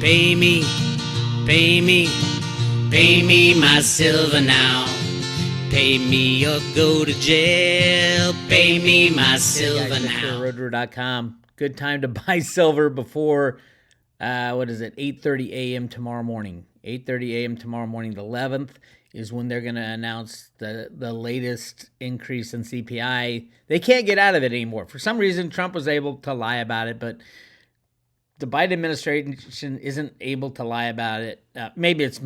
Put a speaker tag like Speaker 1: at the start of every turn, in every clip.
Speaker 1: Pay me, pay me, pay me my silver now. Pay me or go to jail. Pay me my silver now.
Speaker 2: Roadrunner.com. Good time to buy silver before, 8:30 a.m. tomorrow morning. 8:30 a.m. tomorrow morning, the 11th, is when they're going to announce the latest increase in CPI. They can't get out of it anymore. For some reason, Trump was able to lie about it, but the Biden administration isn't able to lie about it. Maybe it's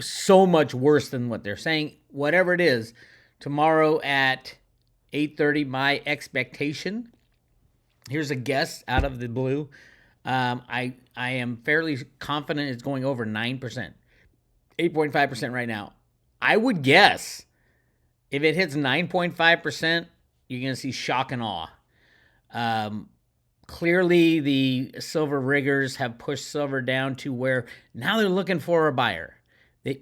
Speaker 2: so much worse than what they're saying. Whatever it is, tomorrow at 8:30, my expectation, here's a guess out of the blue, I am fairly confident it's going over 9%, 8.5% right now. I would guess if it hits 9.5%, you're going to see shock and awe. Clearly, the silver riggers have pushed silver down to where now they're looking for a buyer.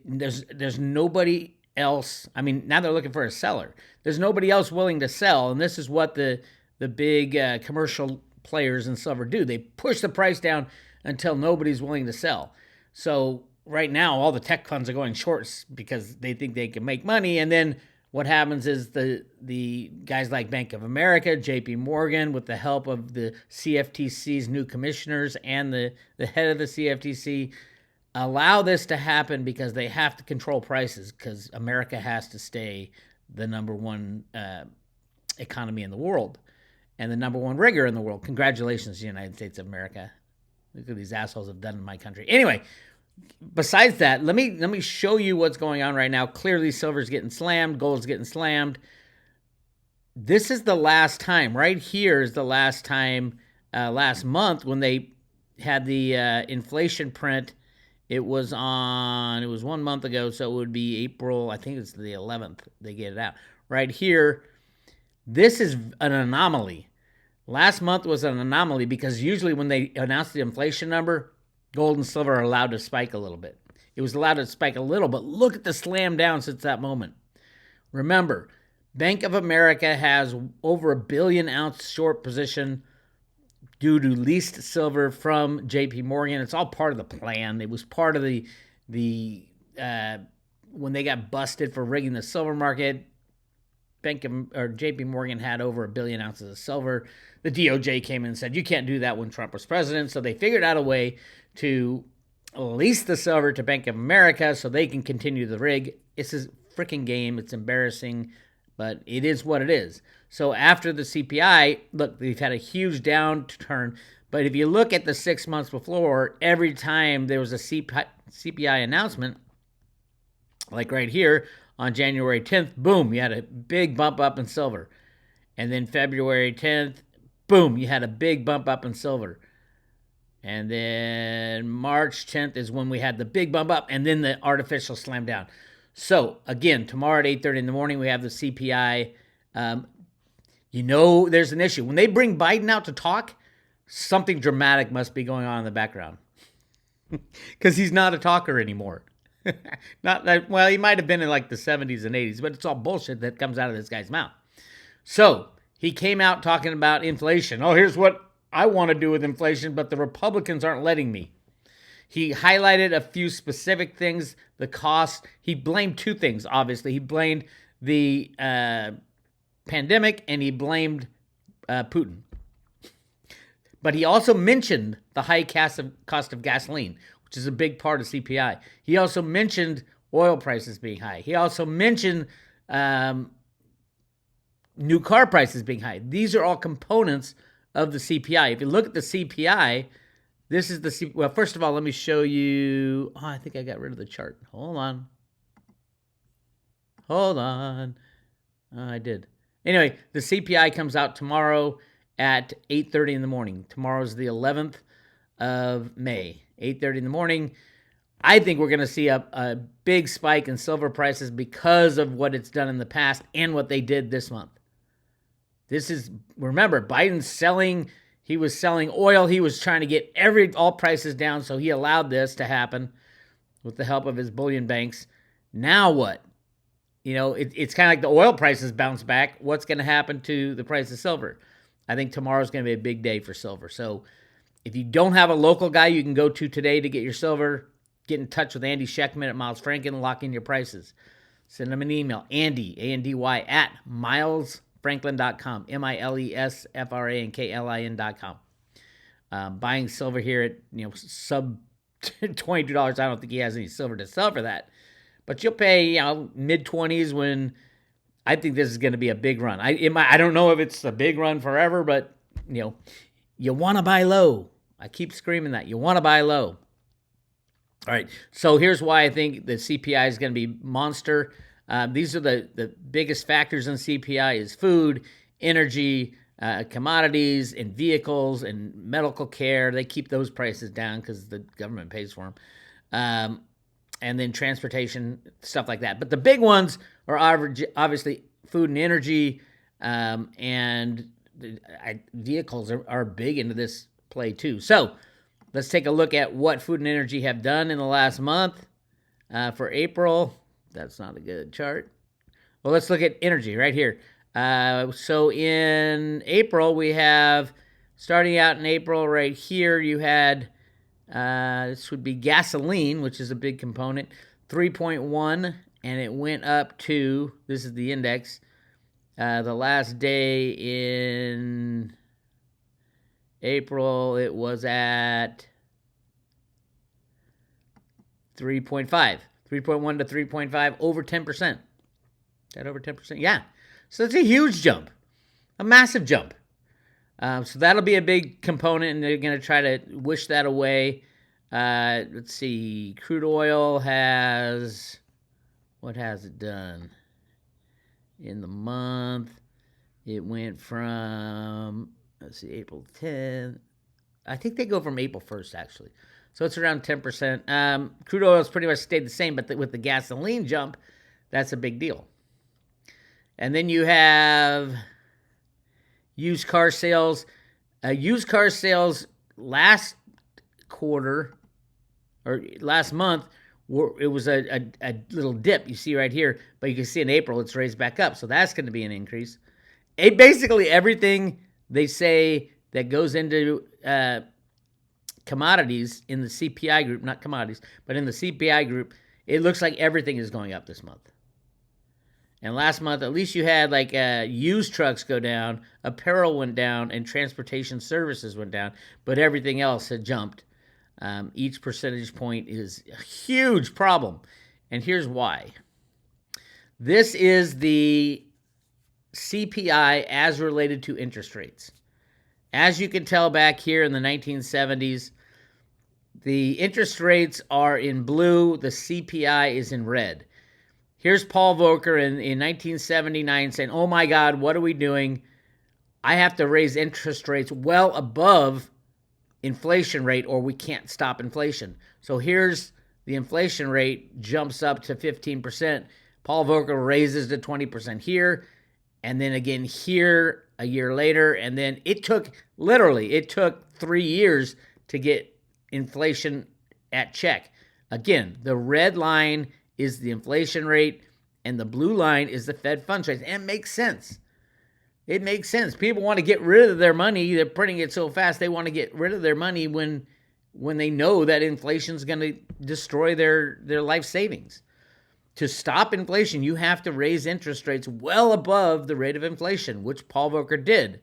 Speaker 2: There's nobody else. I mean, now they're looking for a seller. There's nobody else willing to sell, and this is what the big commercial players in silver do. They push the price down until nobody's willing to sell. So right now, all the tech funds are going short because they think they can make money, and then what happens is the guys like Bank of America, JP Morgan, with the help of the CFTC's new commissioners and the head of the CFTC, allow this to happen because they have to control prices because America has to stay the number one economy in the world and the number one rigger in the world. Congratulations, United States of America. Look what these assholes have done in my country. Anyway, besides that, let me show you what's going on right now. Clearly, silver's getting slammed, gold's getting slammed. This is the last time. Right here is the last time, last month when they had the inflation print. It was 1 month ago, so it would be April. I think it's the 11th. They get it out right here. This is an anomaly. Last month was an anomaly because usually when they announce the inflation number, gold and silver are allowed to spike a little bit. It was allowed to spike a little, but look at the slam down since that moment. Remember, Bank of America has over a 1 billion ounce short position due to leased silver from JP Morgan. It's all part of the plan. It was part of the when they got busted for rigging the silver market. JP Morgan had over 1 billion ounces of silver. The DOJ came in and said, you can't do that when Trump was president. So they figured out a way to lease the silver to Bank of America so they can continue the rig. It's a freaking game. It's embarrassing, but it is what it is. So after the CPI, look, we've had a huge downturn. But if you look at the 6 months before, every time there was a CPI announcement, like right here, on January 10th, boom, you had a big bump up in silver. And then February 10th, boom, you had a big bump up in silver. And then March 10th is when we had the big bump up and then the artificial slam down. So, again, tomorrow at 8:30 in the morning, we have the CPI. There's an issue. When they bring Biden out to talk, something dramatic must be going on in the background. Because he's not a talker anymore. Not that, well, he might have been in like the 70s and 80s, but it's all bullshit that comes out of this guy's mouth. So he came out talking about inflation. Oh, here's what I want to do with inflation, but the Republicans aren't letting me. He highlighted a few specific things, the cost. He blamed two things, obviously. He blamed the pandemic and he blamed Putin. But he also mentioned the high cost of gasoline, which is a big part of CPI. He also mentioned oil prices being high. He also mentioned new car prices being high. These are all components of the CPI. If you look at the CPI, this is the CPI. Well, first of all, let me show you. Oh, I think I got rid of the chart. Hold on. I did. Anyway, the CPI comes out tomorrow at 8:30 in the morning. Tomorrow's the 11th of May. 8:30 in the morning. I think we're going to see a big spike in silver prices because of what it's done in the past and what they did this month. Remember, Biden's selling, he was selling oil. He was trying to get all prices down, so he allowed this to happen with the help of his bullion banks. Now what? It's kind of like the oil prices bounce back. What's going to happen to the price of silver? I think tomorrow's going to be a big day for silver. So If you don't have a local guy you can go to today to get your silver, get in touch with Andy Scheckman at Miles Franken, lock in your prices. Send him an email, Andy, A-N-D-Y, at milesfranklin.com, milesfranklin.com. Buying silver here at sub $22. I don't think he has any silver to sell for that. But you'll pay mid-20s when I think this is going to be a big run. I don't know if it's a big run forever, but you want to buy low. I keep screaming that. You want to buy low. All right, so here's why I think the CPI is going to be monster. These are the biggest factors in CPI is food, energy, commodities, and vehicles, and medical care. They keep those prices down because the government pays for them. And then transportation, stuff like that. But the big ones are obviously food and energy, and vehicles are big into this play too. So let's take a look at what food and energy have done in the last month. For April, that's not a good chart. Well, let's look at energy right here. So in April, we have, starting out in April right here, you had, this would be gasoline, which is a big component, 3.1, and it went up to, this is the index, the last day in April, it was at 3.5, 3.1 to 3.5, over 10%. Is that over 10%? Yeah. So it's a huge jump, a massive jump. So that'll be a big component, and they're going to try to wish that away. Let's see. Crude oil has, what has it done? In the month, it went from, let's see, April 10th. I think they go from April 1st, actually. So it's around 10%. Crude oil has pretty much stayed the same, but with the gasoline jump, that's a big deal. And then you have used car sales. Used car sales last quarter, or last month, it was a little dip you see right here, but you can see in April it's raised back up. So that's going to be an increase. Basically everything they say that goes into commodities in the CPI group, not commodities, but in the CPI group, it looks like everything is going up this month. And last month, at least you had like used trucks go down, apparel went down, and transportation services went down, but everything else had jumped. Each percentage point is a huge problem. And here's why. This is the CPI as related to interest rates. As you can tell back here in the 1970s, the interest rates are in blue, the CPI is in red. Here's Paul Volcker in 1979 saying, oh my God, what are we doing? I have to raise interest rates well above inflation rate or we can't stop inflation. So here's the inflation rate jumps up to 15%. Paul Volcker raises to 20% here, and then again here a year later, and then it took 3 years to get inflation at check. Again, the red line is the inflation rate, and the blue line is the Fed funds rate. And it makes sense. It makes sense. People want to get rid of their money. They're printing it so fast. They want to get rid of their money when they know that inflation is going to destroy their life savings. To stop inflation, you have to raise interest rates well above the rate of inflation, which Paul Volcker did.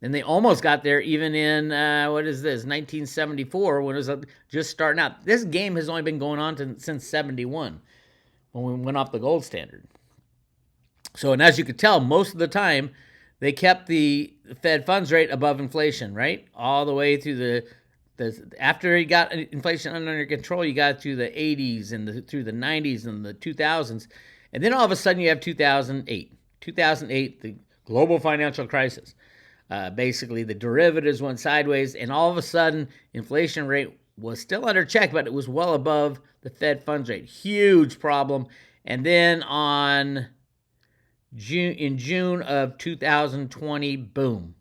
Speaker 2: And they almost got there even in, 1974, when it was just starting out. This game has only been going on since 71, when we went off the gold standard. So, and as you could tell, most of the time, they kept the Fed funds rate above inflation, right? All the way through after you got inflation under control, you got to the 80s and through the 90s and the 2000s. And then all of a sudden you have 2008. 2008, the global financial crisis. Basically, the derivatives went sideways, and all of a sudden, inflation rate was still under check, but it was well above the Fed funds rate. Huge problem. And then in June of 2020, boom,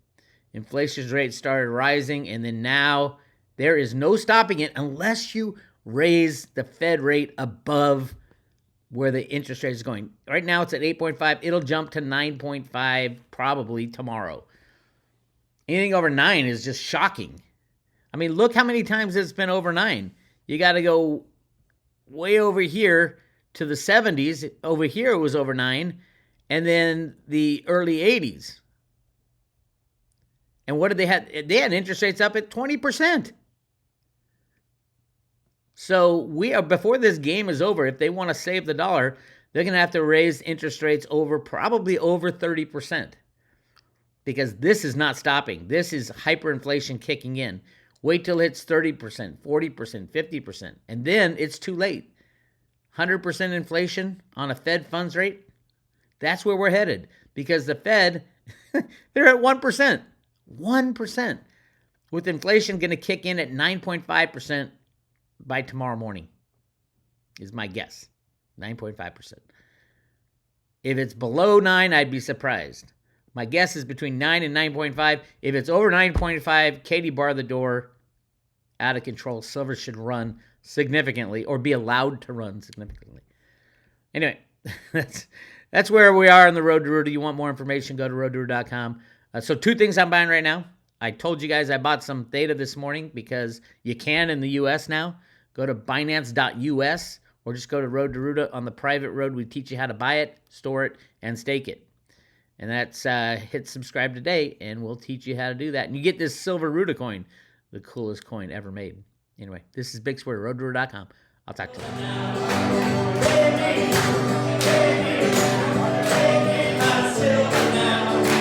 Speaker 2: inflation rate started rising, and then now there is no stopping it unless you raise the Fed rate above where the interest rate is going. Right now it's at 8.5. It'll jump to 9.5 probably tomorrow. Anything over 9 is just shocking. I mean, look how many times it's been over 9. You got to go way over here to the 70s. Over here it was over 9, and then the early 80s. And what did they have? They had interest rates up at 20%. So we are, before this game is over, if they want to save the dollar, they're going to have to raise interest rates probably over 30%. Because this is not stopping. This is hyperinflation kicking in. Wait till it's 30%, 40%, 50%. And then it's too late. 100% inflation on a Fed funds rate, that's where we're headed. Because the Fed, they're at 1%. 1%. With inflation going to kick in at 9.5% by tomorrow morning, is my guess. 9.5%. If it's below 9, I'd be surprised. My guess is between 9 and 9.5. If it's over 9.5, Katie bar the door. Out of control. Silver should run significantly, or be allowed to run significantly. Anyway, that's where we are on the road to Ruta. You want more information, go to roadtoruta.com. So 2 things I'm buying right now. I told you guys I bought some theta this morning because you can in the U.S. now. Go to Binance.us or just go to Road to Ruta. On the private road, we teach you how to buy it, store it, and stake it. And that's hit subscribe today, and we'll teach you how to do that. And you get this silver Ruta coin, the coolest coin ever made. Anyway, this is Bix Weir, roadtoruta.com. I'll talk to you.